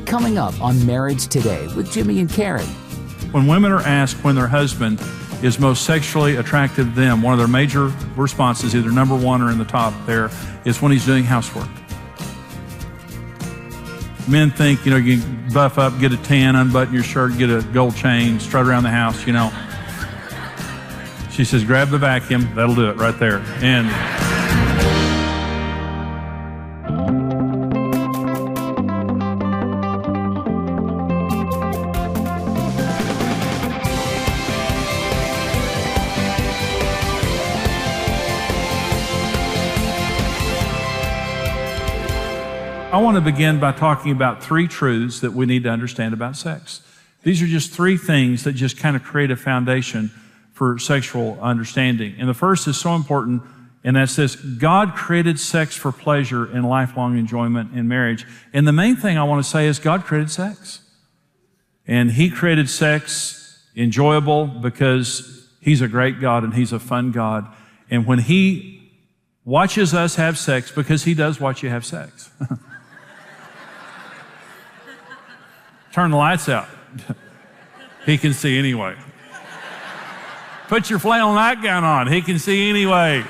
coming up on Marriage Today with Jimmy and Karen. When women are asked when their husband is most sexually attracted to them, one of their major responses, either number one or in the top there, is when he's doing housework. Men think, you can buff up, get a tan, unbutton your shirt, get a gold chain, strut around the house, She says, grab the vacuum, that'll do it right there. And I want to begin by talking about 3 truths that we need to understand about sex. These are just 3 things that just kind of create a foundation for sexual understanding. And the first is so important, and that's this: God created sex for pleasure and lifelong enjoyment in marriage. And the main thing I want to say is God created sex. And He created sex enjoyable because He's a great God and He's a fun God. And when He watches us have sex, because He does watch you have sex. Turn the lights out. He can see anyway. Put your flannel nightgown on. He can see anyway.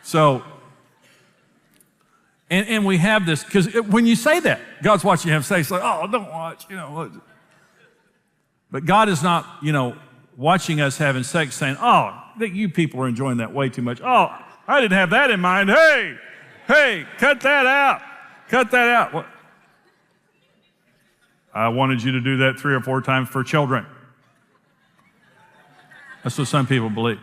So, and we have this, because when you say that, God's watching you have sex, like, oh, don't watch, But God is not, watching us having sex saying, oh, you people are enjoying that way too much. Oh, I didn't have that in mind. Hey, cut that out. Cut that out. What? I wanted you to do that 3 or 4 times for children. That's what some people believe.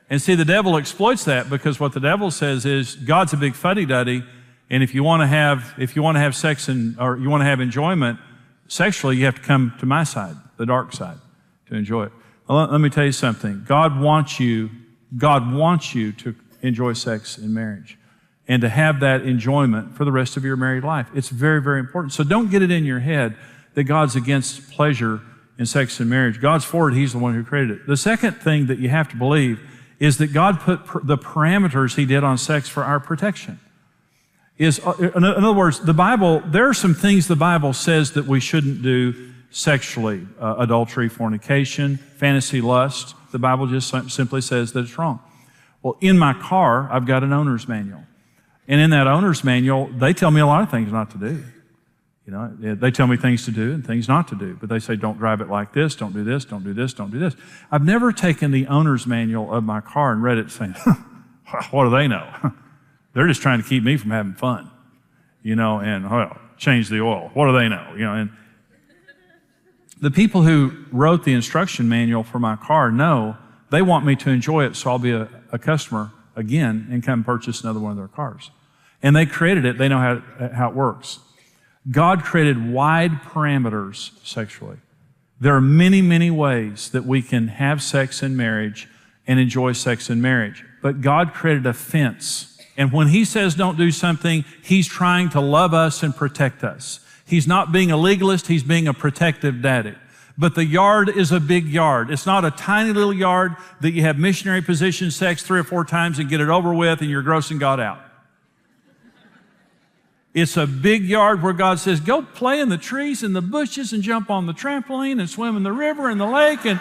And see, the devil exploits that, because what the devil says is God's a big fuddy-duddy, and if you want to have sex or you want to have enjoyment sexually, you have to come to my side, the dark side, to enjoy it. Well, let me tell you something. God wants you to enjoy sex in marriage and to have that enjoyment for the rest of your married life. It's very, very important. So don't get it in your head that God's against pleasure in sex and marriage. God's for it. He's the one who created it. The second thing that you have to believe is that God put the parameters He did on sex for our protection. In other words, the Bible, there are some things the Bible says that we shouldn't do sexually. Adultery, fornication, fantasy lust. The Bible just simply says that it's wrong. Well, in my car, I've got an owner's manual. And in that owner's manual, they tell me a lot of things not to do. They tell me things to do and things not to do, but they say, don't drive it like this, don't do this, don't do this, don't do this. I've never taken the owner's manual of my car and read it saying, what do they know? They're just trying to keep me from having fun, and change the oil. What do they know? And the people who wrote the instruction manual for my car know they want me to enjoy it, so I'll be a customer again and come purchase another one of their cars. And they created it. They know how it works. God created wide parameters sexually. There are many, many ways that we can have sex in marriage and enjoy sex in marriage. But God created a fence. And when He says don't do something, He's trying to love us and protect us. He's not being a legalist. He's being a protective daddy. But the yard is a big yard. It's not a tiny little yard that you have missionary position sex 3 or 4 times and get it over with and you're grossing God out. It's a big yard where God says, go play in the trees and the bushes and jump on the trampoline and swim in the river and the lake, and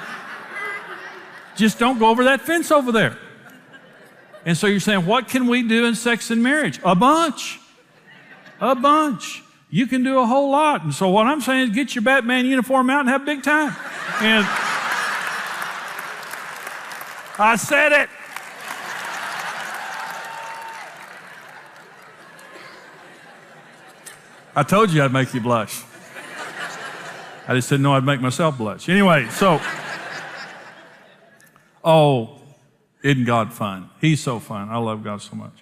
just don't go over that fence over there. And so you're saying, what can we do in sex and marriage? A bunch. bunch. You can do a whole lot. And so what I'm saying is get your Batman uniform out and have a big time. And I said it. I told you I'd make you blush. I just didn't know I'd make myself blush. Anyway, so, isn't God fun? He's so fun. I love God so much.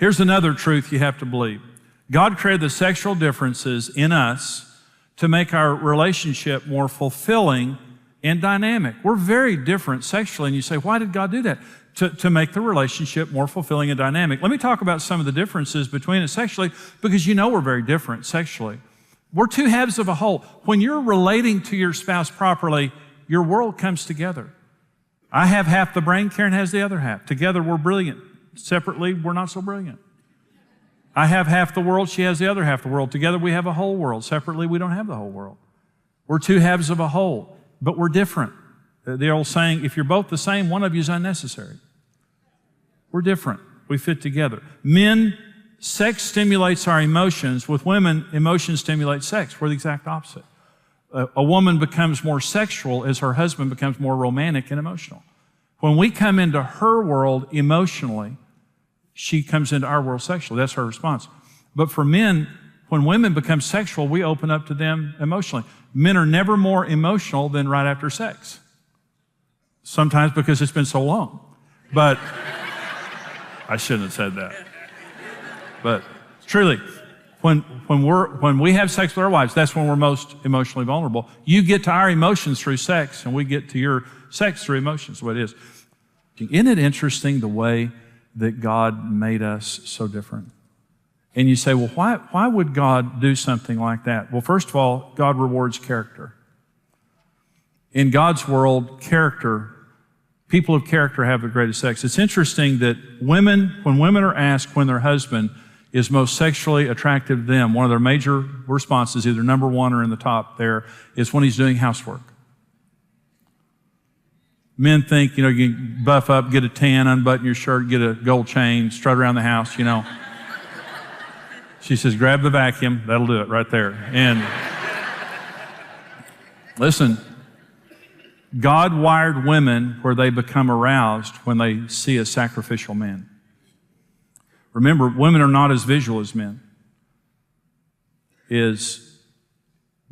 Here's another truth you have to believe. God created the sexual differences in us to make our relationship more fulfilling and dynamic. We're very different sexually, and you say, why did God do that? To make the relationship more fulfilling and dynamic. Let me talk about some of the differences between us sexually, because you know we're very different sexually. We're two halves of a whole. When you're relating to your spouse properly, your world comes together. I have half the brain, Karen has the other half. Together we're brilliant. Separately, we're not so brilliant. I have half the world, she has the other half of the world. Together we have a whole world. Separately, we don't have the whole world. We're two halves of a whole, but we're different. The old saying, if you're both the same, one of you is unnecessary. We're different. We fit together. Men, sex stimulates our emotions. With women, emotions stimulate sex. We're the exact opposite. A woman becomes more sexual as her husband becomes more romantic and emotional. When we come into her world emotionally, she comes into our world sexually. That's her response. But for men, when women become sexual, we open up to them emotionally. Men are never more emotional than right after sex. Sometimes because it's been so long. But I shouldn't have said that. But truly, when we have sex with our wives, that's when we're most emotionally vulnerable. You get to our emotions through sex, and we get to your sex through emotions. That's what it is. Isn't it interesting the way that God made us so different? And you say, well, why would God do something like that? Well, first of all, God rewards character. In God's world, people of character have the greatest sex. It's interesting that when women are asked when their husband is most sexually attractive to them, one of their major responses, either number one or in the top there, is when he's doing housework. Men think, you can buff up, get a tan, unbutton your shirt, get a gold chain, strut around the house, She says, grab the vacuum. That'll do it right there. And listen, God wired women where they become aroused when they see a sacrificial man. Remember, women are not as visual as men.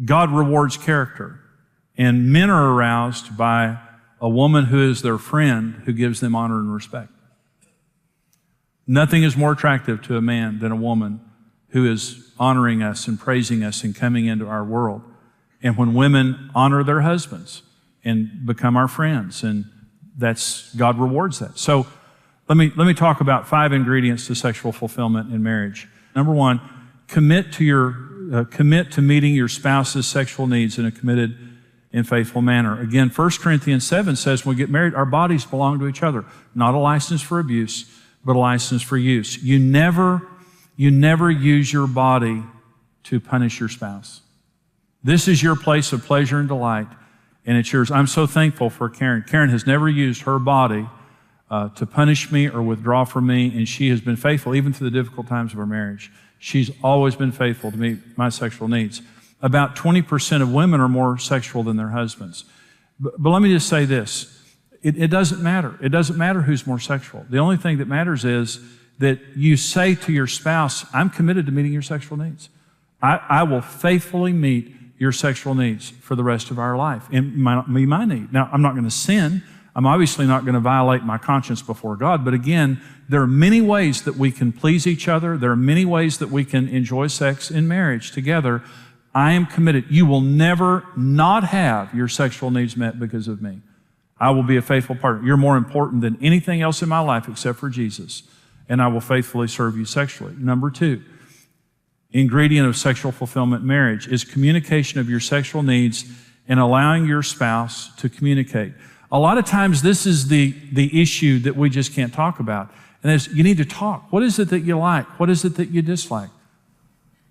God rewards character. And men are aroused by a woman who is their friend, who gives them honor and respect. Nothing is more attractive to a man than a woman who is honoring us and praising us and coming into our world. And when women honor their husbands and become our friends, and God rewards that. So let me talk about 5 ingredients to sexual fulfillment in marriage. Number 1, commit to meeting your spouse's sexual needs in a committed and faithful manner. Again, 1 Corinthians 7 says when we get married, our bodies belong to each other. Not a license for abuse, but a license for use. You never use your body to punish your spouse. This is your place of pleasure and delight, and it's yours. I'm so thankful for Karen. Karen has never used her body to punish me or withdraw from me, and she has been faithful even through the difficult times of our marriage. She's always been faithful to meet my sexual needs. About 20% of women are more sexual than their husbands. But let me just say this. It doesn't matter. It doesn't matter who's more sexual. The only thing that matters is that you say to your spouse, I'm committed to meeting your sexual needs. I will faithfully meet your sexual needs for the rest of our life. And my need. Now, I'm not going to sin. I'm obviously not going to violate my conscience before God. But again, there are many ways that we can please each other. There are many ways that we can enjoy sex in marriage together. I am committed. You will never not have your sexual needs met because of me. I will be a faithful partner. You're more important than anything else in my life except for Jesus. And I will faithfully serve you sexually. Number 2, ingredient of sexual fulfillment marriage is communication of your sexual needs and allowing your spouse to communicate. A lot of times this is the issue that we just can't talk about. And that is, you need to talk. What is it that you like? What is it that you dislike?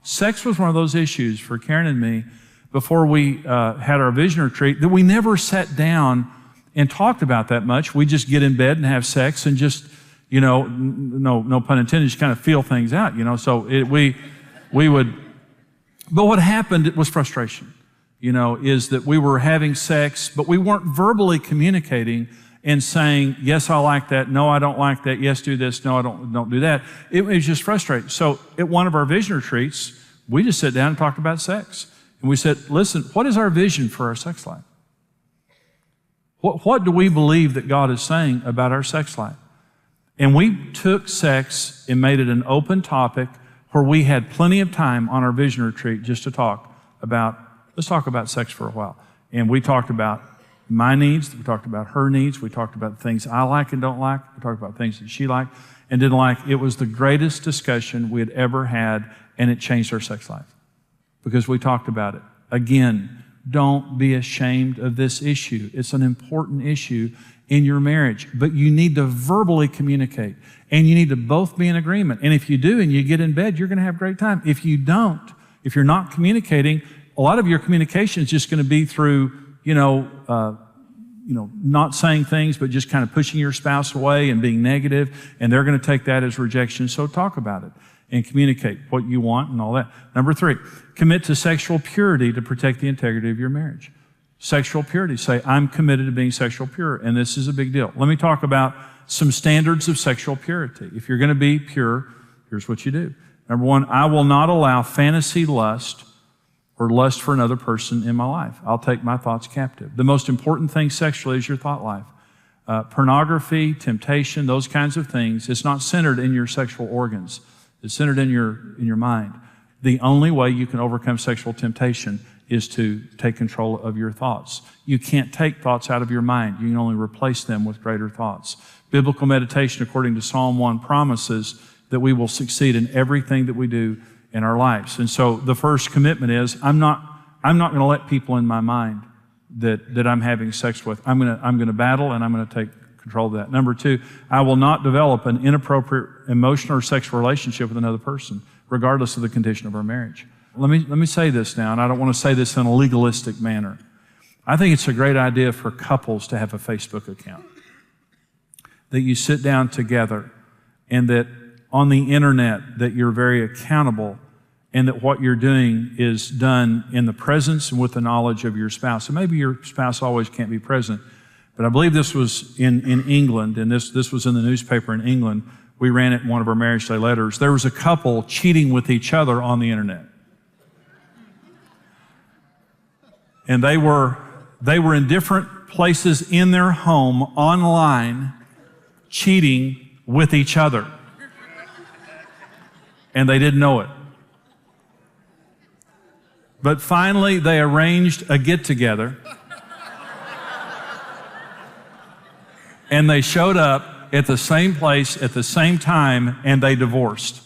Sex was one of those issues for Karen and me before we had our vision retreat that we never sat down and talked about that much. We just get in bed and have sex and just, no pun intended, just kind of feel things out, So we would, but what happened was frustration, is that we were having sex, but we weren't verbally communicating and saying, yes, I like that. No, I don't like that. Yes, do this. No, I don't do that. It was just frustrating. So at one of our vision retreats, we just sat down and talked about sex. And we said, listen, what is our vision for our sex life? What do we believe that God is saying about our sex life? And we took sex and made it an open topic where we had plenty of time on our vision retreat just to let's talk about sex for a while. And we talked about my needs, we talked about her needs, we talked about things I like and don't like, we talked about things that she liked and didn't like. It was the greatest discussion we had ever had, and it changed our sex life because we talked about it. Again, Don't be ashamed of this issue. It's an important issue in your marriage, but you need to verbally communicate, and you need to both be in agreement. And if you do and you get in bed, you're going to have a great time. If you don't, if you're not communicating, a lot of your communication is just going to be through, not saying things, but just kind of pushing your spouse away and being negative, and they're going to take that as rejection. So talk about it and communicate what you want and all that. Number 3, commit to sexual purity to protect the integrity of your marriage. Sexual purity. Say, I'm committed to being sexual pure, and this is a big deal. Let me talk about some standards of sexual purity. If you're going to be pure, here's what you do. Number 1, I will not allow fantasy lust or lust for another person in my life. I'll take my thoughts captive. The most important thing sexually is your thought life. Pornography, temptation, those kinds of things, it's not centered in your sexual organs. It's centered in your mind. The only way you can overcome sexual temptation is to take control of your thoughts. You can't take thoughts out of your mind. You can only replace them with greater thoughts. Biblical meditation, according to Psalm 1, promises that we will succeed in everything that we do in our lives. And so the first commitment is, I'm not going to let people in my mind that I'm having sex with. I'm going to battle, and I'm going to take control of that. Number 2, I will not develop an inappropriate emotional or sexual relationship with another person, regardless of the condition of our marriage. Let me say this now, and I don't want to say this in a legalistic manner. I think it's a great idea for couples to have a Facebook account, that you sit down together, and that on the internet that you're very accountable, and that what you're doing is done in the presence and with the knowledge of your spouse. And maybe your spouse always can't be present, but I believe this was in England, and this was in the newspaper in England. We ran it in one of our Marriage Day letters. There was a couple cheating with each other on the internet. And they were in different places in their home online cheating with each other. And they didn't know it. But finally, they arranged a get-together. And they showed up at the same place at the same time, and they divorced.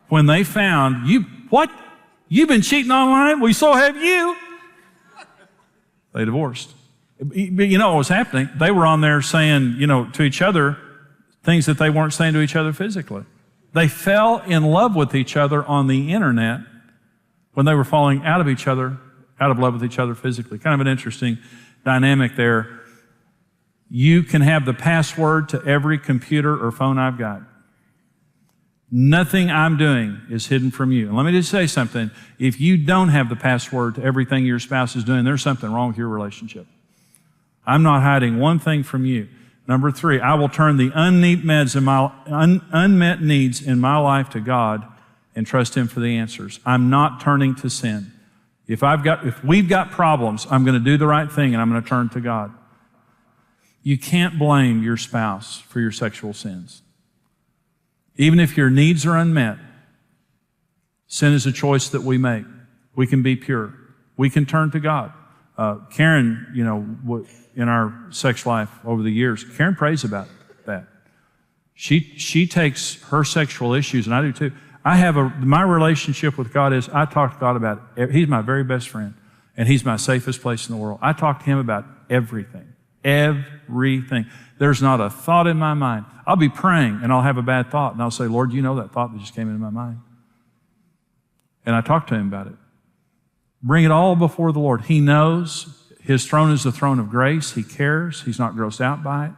When they found, you've been cheating online? We so have you. They divorced. But you know what was happening? They were on there saying, to each other, things that they weren't saying to each other physically. They fell in love with each other on the internet when they were falling out of love with each other physically. Kind of an interesting dynamic there. You can have the password to every computer or phone I've got. Nothing I'm doing is hidden from you. And let me just say something. If you don't have the password to everything your spouse is doing, there's something wrong with your relationship. I'm not hiding one thing from you. Number 3, I will turn the unmet needs in my life to God and trust Him for the answers. I'm not turning to sin. If we've got problems, I'm going to do the right thing, and I'm going to turn to God. You can't blame your spouse for your sexual sins. Even if your needs are unmet, sin is a choice that we make. We can be pure. We can turn to God. Karen, in our sex life over the years, Karen prays about that. She takes her sexual issues, and I do too. My relationship with God is I talk to God about it. He's my very best friend, and He's my safest place in the world. I talk to Him about everything. Everything. There's not a thought in my mind. I'll be praying and I'll have a bad thought, and I'll say, Lord, you know that thought that just came into my mind. And I talk to Him about it. Bring it all before the Lord. He knows. His throne is the throne of grace. He cares. He's not grossed out by it.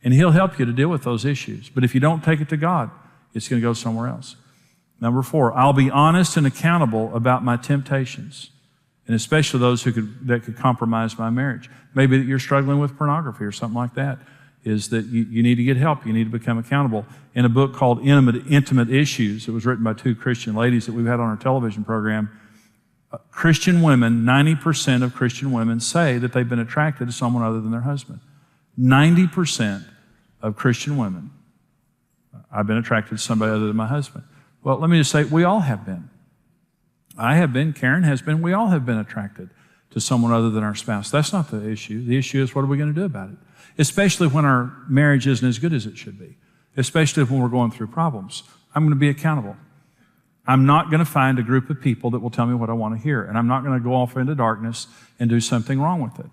And He'll help you to deal with those issues. But if you don't take it to God, it's going to go somewhere else. Number 4, I'll be honest and accountable about my temptations, and especially those that could compromise my marriage. Maybe that you're struggling with pornography or something like that, is that you need to get help. You need to become accountable. In a book called Intimate Issues, it was written by 2 Christian ladies that we've had on our television program. Christian women, 90% of Christian women say that they've been attracted to someone other than their husband. 90% of Christian women, I've been attracted to somebody other than my husband. Well, let me just say, we all have been. I have been, Karen has been, we all have been attracted to someone other than our spouse. That's not the issue. The issue is, what are we going to do about it? Especially when our marriage isn't as good as it should be. Especially when we're going through problems. I'm going to be accountable. I'm not going to find a group of people that will tell me what I want to hear, and I'm not going to go off into darkness and do something wrong with it.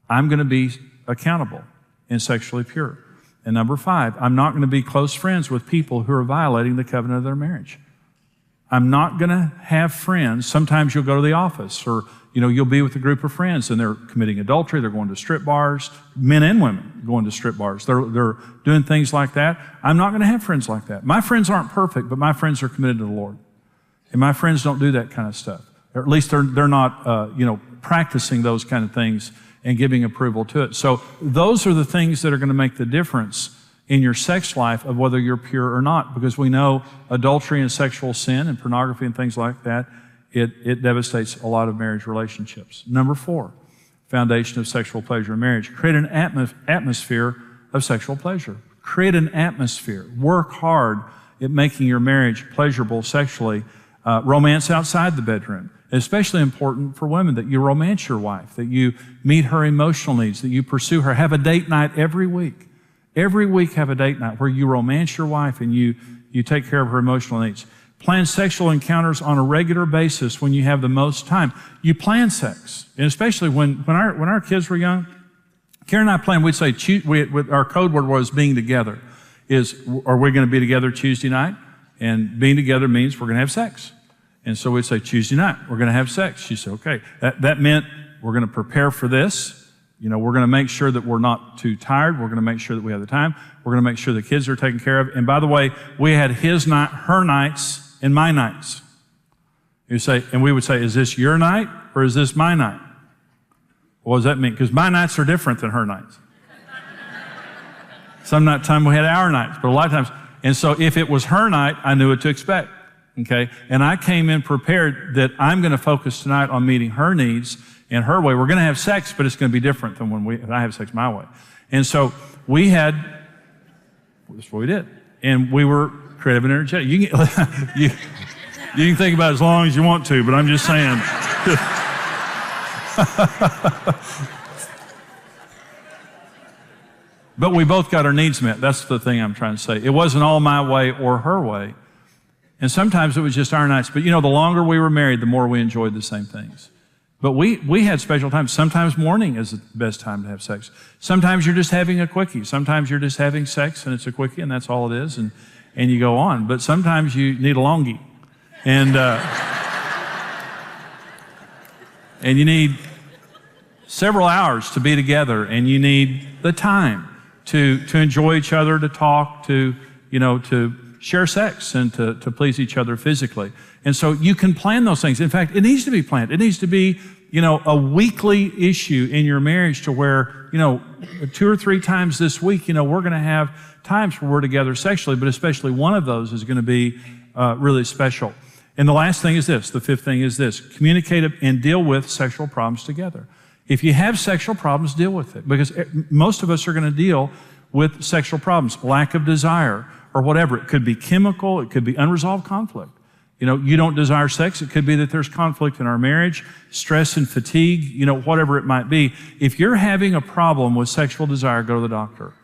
I'm going to be accountable and sexually pure. And number 5, I'm not going to be close friends with people who are violating the covenant of their marriage. I'm not going to have friends. Sometimes you'll go to the office, or you'll be with a group of friends and they're committing adultery, they're going to strip bars, men and women going to strip bars. They're doing things like that. I'm not going to have friends like that. My friends aren't perfect, but my friends are committed to the Lord. And my friends don't do that kind of stuff. Or at least they're not, practicing those kind of things and giving approval to it. So those are the things that are going to make the difference in your sex life of whether you're pure or not, because we know adultery and sexual sin and pornography and things like that, it devastates a lot of marriage relationships. Number 4, foundation of sexual pleasure in marriage. Create an atmosphere of sexual pleasure. Create an atmosphere. Work hard at making your marriage pleasurable sexually. Romance outside the bedroom. Especially important for women, that you romance your wife, that you meet her emotional needs, that you pursue her. Have a date night every week. Every week have a date night where you romance your wife and you take care of her emotional needs. Plan sexual encounters on a regular basis when you have the most time. You plan sex, and especially when our kids were young, Karen and I planned, we'd say, our code word was being together. Are we going to be together Tuesday night? And being together means we're going to have sex. And so we'd say, Tuesday night, we're going to have sex. She said, okay. That meant we're going to prepare for this. We're going to make sure that we're not too tired. We're going to make sure that we have the time. We're going to make sure the kids are taken care of. And by the way, we had his night, her nights, and my nights. And we would say, is this your night or is this my night? What does that mean? Because my nights are different than her nights. Some time we had our nights, but a lot of times. And so if it was her night, I knew what to expect. Okay? And I came in prepared that I'm going to focus tonight on meeting her needs in her way. We're going to have sex, but it's going to be different than when I have sex my way. And so that's what we did. And we were creative and energetic. You can think about it as long as you want to, but I'm just saying. But we both got our needs met. That's the thing I'm trying to say. It wasn't all my way or her way. And sometimes it was just our nights. But the longer we were married, the more we enjoyed the same things. But we had special times. Sometimes morning is the best time to have sex. Sometimes you're just having a quickie. Sometimes you're just having sex and it's a quickie and that's all it is. And you go on. But sometimes you need a longie. And and you need several hours to be together, and you need the time to enjoy each other, to talk, to share sex and to please each other physically. And so you can plan those things. In fact, it needs to be planned. It needs to be, a weekly issue in your marriage to where, 2 or 3 times this week, we're going to have times where we're together sexually, but especially one of those is going to be really special. And the last thing is this. The 5th thing is this. Communicate and deal with sexual problems together. If you have sexual problems, deal with it. Because most of us are going to deal with sexual problems, lack of desire or whatever. It could be chemical. It could be unresolved conflict. You don't desire sex. It could be that there's conflict in our marriage, stress and fatigue, whatever it might be. If you're having a problem with sexual desire, go to the doctor.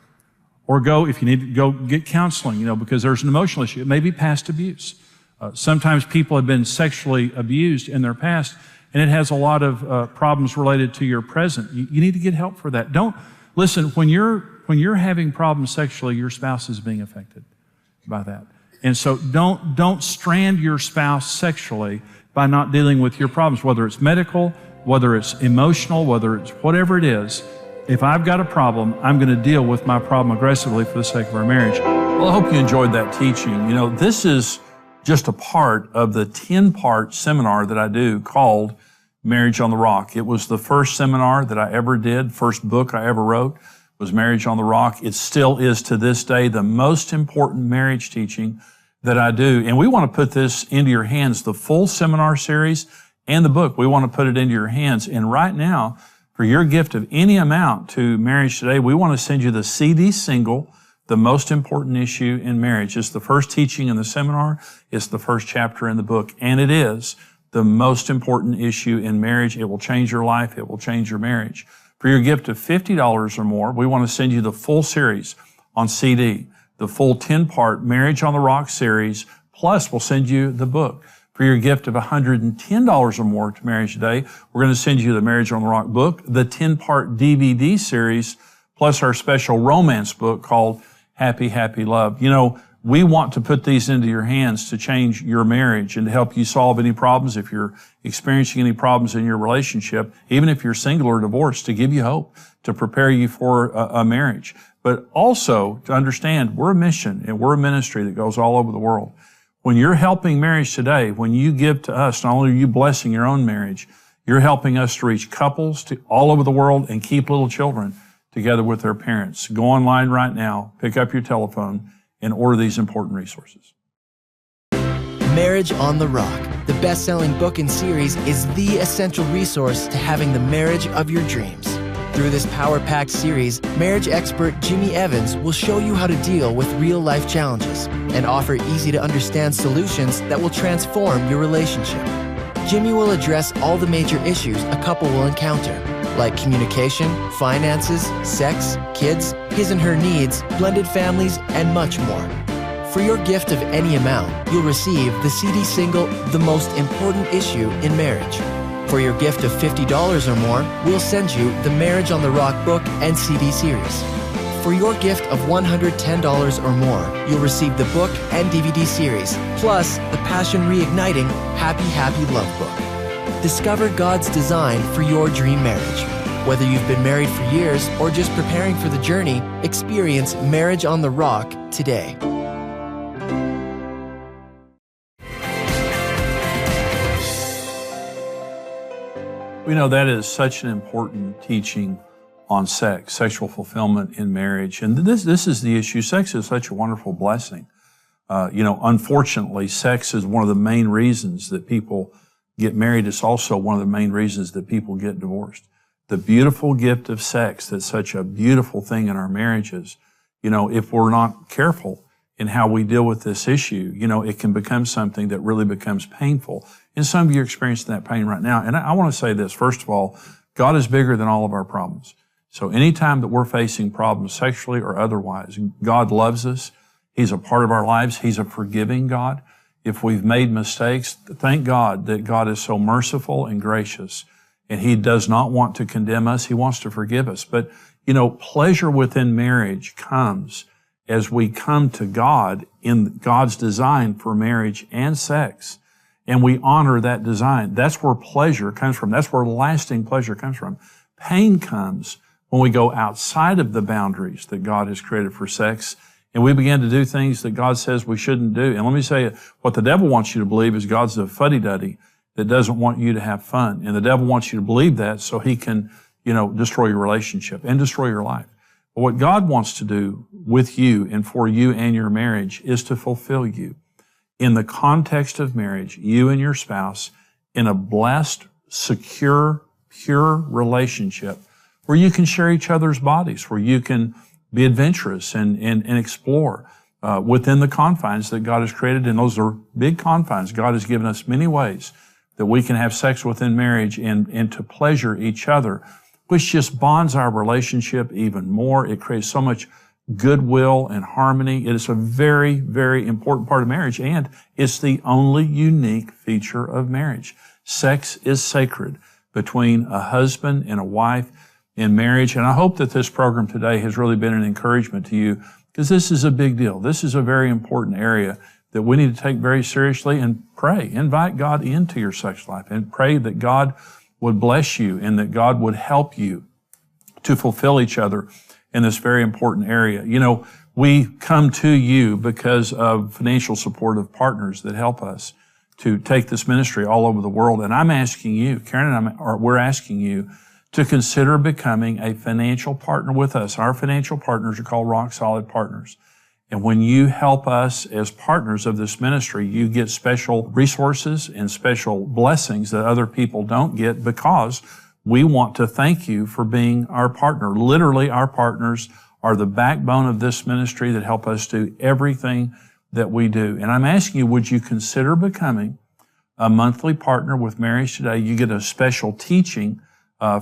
Or if you need to go get counseling, because there's an emotional issue. It may be past abuse. Sometimes people have been sexually abused in their past, and it has a lot of problems related to your present. You need to get help for that. Listen, when you're having problems sexually, your spouse is being affected by that. And so don't strand your spouse sexually by not dealing with your problems, whether it's medical, whether it's emotional, whether it's whatever it is. If I've got a problem, I'm going to deal with my problem aggressively for the sake of our marriage. Well, I hope you enjoyed that teaching. This is just a part of the 10-part seminar that I do called Marriage on the Rock. It was the first seminar that I ever did, first book I ever wrote was Marriage on the Rock. It still is to this day the most important marriage teaching that I do. And we want to put this into your hands, the full seminar series and the book. We want to put it into your hands. And right now, for your gift of any amount to Marriage Today, we want to send you the CD single, The Most Important Issue in Marriage. It's the first teaching in the seminar. It's the first chapter in the book. And it is the most important issue in marriage. It will change your life. It will change your marriage. For your gift of $50 or more, we want to send you the full series on CD, the full 10-part Marriage on the Rock series, Plus, we'll send you the book. For your gift of $110 or more to Marriage Today, we're going to send you the Marriage on the Rock book, the 10-part DVD series, plus our special romance book called Happy, Happy Love. You know, we want to put these into your hands to change your marriage and to help you solve any problems if you're experiencing any problems in your relationship, even if you're single or divorced, to give you hope, to prepare you for a marriage. But also to understand we're a mission and we're a ministry that goes all over the world. When you're helping Marriage Today, when you give to us, not only are you blessing your own marriage, you're helping us to reach couples all over the world and keep little children together with their parents. Go online right now, pick up your telephone, and order these important resources. Marriage on the Rock, the best-selling book and series, is the essential resource to having the marriage of your dreams. Through this power-packed series, marriage expert Jimmy Evans will show you how to deal with real-life challenges and offer easy-to-understand solutions that will transform your relationship. Jimmy will address all the major issues a couple will encounter, like communication, finances, sex, kids, his and her needs, blended families, and much more. For your gift of any amount, you'll receive the CD single, The Most Important Issue in Marriage. For your gift of $50 or more, we'll send you the Marriage on the Rock book and CD series. For your gift of $110 or more, you'll receive the book and DVD series, plus the Passion Reigniting Happy, Happy Love book. Discover God's design for your dream marriage. Whether you've been married for years or just preparing for the journey, experience Marriage on the Rock today. We know that is such an important teaching on sex, sexual fulfillment in marriage. And this is the issue. Sex is such a wonderful blessing. Unfortunately, sex is one of the main reasons that people get married. It's also one of the main reasons that people get divorced. The beautiful gift of sex, that's such a beautiful thing in our marriages, if we're not careful in how we deal with this issue, it can become something that really becomes painful. And some of you are experiencing that pain right now. And I want to say this, first of all, God is bigger than all of our problems. So anytime that we're facing problems sexually or otherwise, God loves us. He's a part of our lives. He's a forgiving God. If we've made mistakes, thank God that God is so merciful and gracious, and He does not want to condemn us. He wants to forgive us. But, pleasure within marriage comes as we come to God in God's design for marriage and sex, and we honor that design. That's where pleasure comes from. That's where lasting pleasure comes from. Pain comes when we go outside of the boundaries that God has created for sex, and we begin to do things that God says we shouldn't do. And let me say, what the devil wants you to believe is God's a fuddy-duddy that doesn't want you to have fun. And the devil wants you to believe that so he can, destroy your relationship and destroy your life. But what God wants to do with you and for you and your marriage is to fulfill you. In the context of marriage, you and your spouse, in a blessed, secure, pure relationship where you can share each other's bodies, where you can be adventurous and explore within the confines that God has created. And those are big confines. God has given us many ways that we can have sex within marriage and to pleasure each other, which just bonds our relationship even more. It creates so much goodwill and harmony. It is a very, very important part of marriage, and it's the only unique feature of marriage. Sex is sacred between a husband and a wife in marriage, and I hope that this program today has really been an encouragement to you, because this is a big deal. This is a very important area that we need to take very seriously and pray. Invite God into your sex life and pray that God would bless you and that God would help you to fulfill each other in this very important area. We come to you because of financial support of partners that help us to take this ministry all over the world. And I'm asking you, Karen and we're asking you to consider becoming a financial partner with us. Our financial partners are called Rock Solid Partners. And when you help us as partners of this ministry, you get special resources and special blessings that other people don't get, because we want to thank you for being our partner. Literally, our partners are the backbone of this ministry that help us do everything that we do. And I'm asking you, would you consider becoming a monthly partner with Marriage Today? You get a special teaching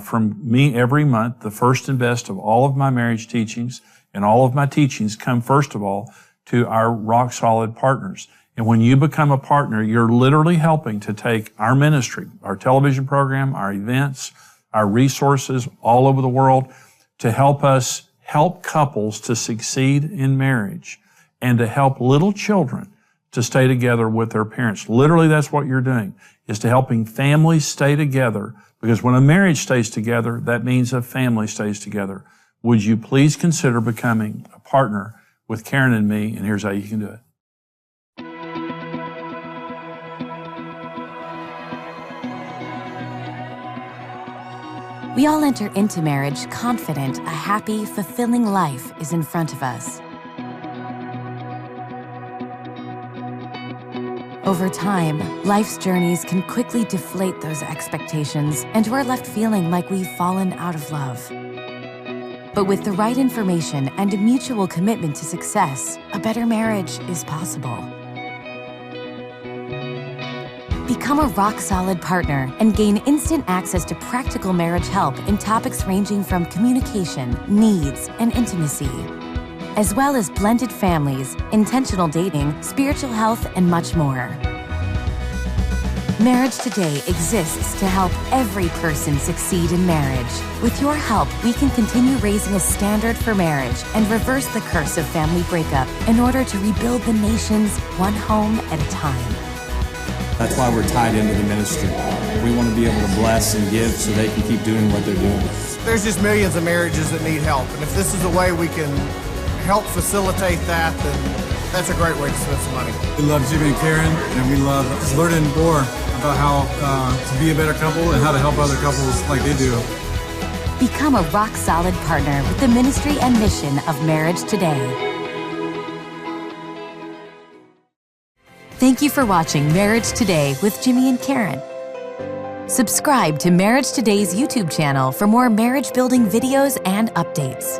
from me every month. The first and best of all of my marriage teachings, and all of my teachings come first of all to our Rock Solid Partners. And when you become a partner, you're literally helping to take our ministry, our television program, our events, our resources all over the world to help us help couples to succeed in marriage and to help little children to stay together with their parents. Literally, that's what you're doing, is to helping families stay together, because when a marriage stays together, that means a family stays together. Would you please consider becoming a partner with Karen and me? And here's how you can do it. We all enter into marriage confident a happy, fulfilling life is in front of us. Over time, life's journeys can quickly deflate those expectations, and we're left feeling like we've fallen out of love. But with the right information and a mutual commitment to success, a better marriage is possible. Become a rock-solid partner and gain instant access to practical marriage help in topics ranging from communication, needs, and intimacy, as well as blended families, intentional dating, spiritual health, and much more. Marriage Today exists to help every person succeed in marriage. With your help, we can continue raising a standard for marriage and reverse the curse of family breakup in order to rebuild the nations one home at a time. That's why we're tied into the ministry. We want to be able to bless and give so they can keep doing what they're doing. There's just millions of marriages that need help, and if this is a way we can help facilitate that, then that's a great way to spend some money. We love Jimmy and Karen, and we love learning more about how to be a better couple and how to help other couples like they do. Become a rock-solid partner with the ministry and mission of Marriage Today. Thank you for watching Marriage Today with Jimmy and Karen. Subscribe to Marriage Today's YouTube channel for more marriage-building videos and updates.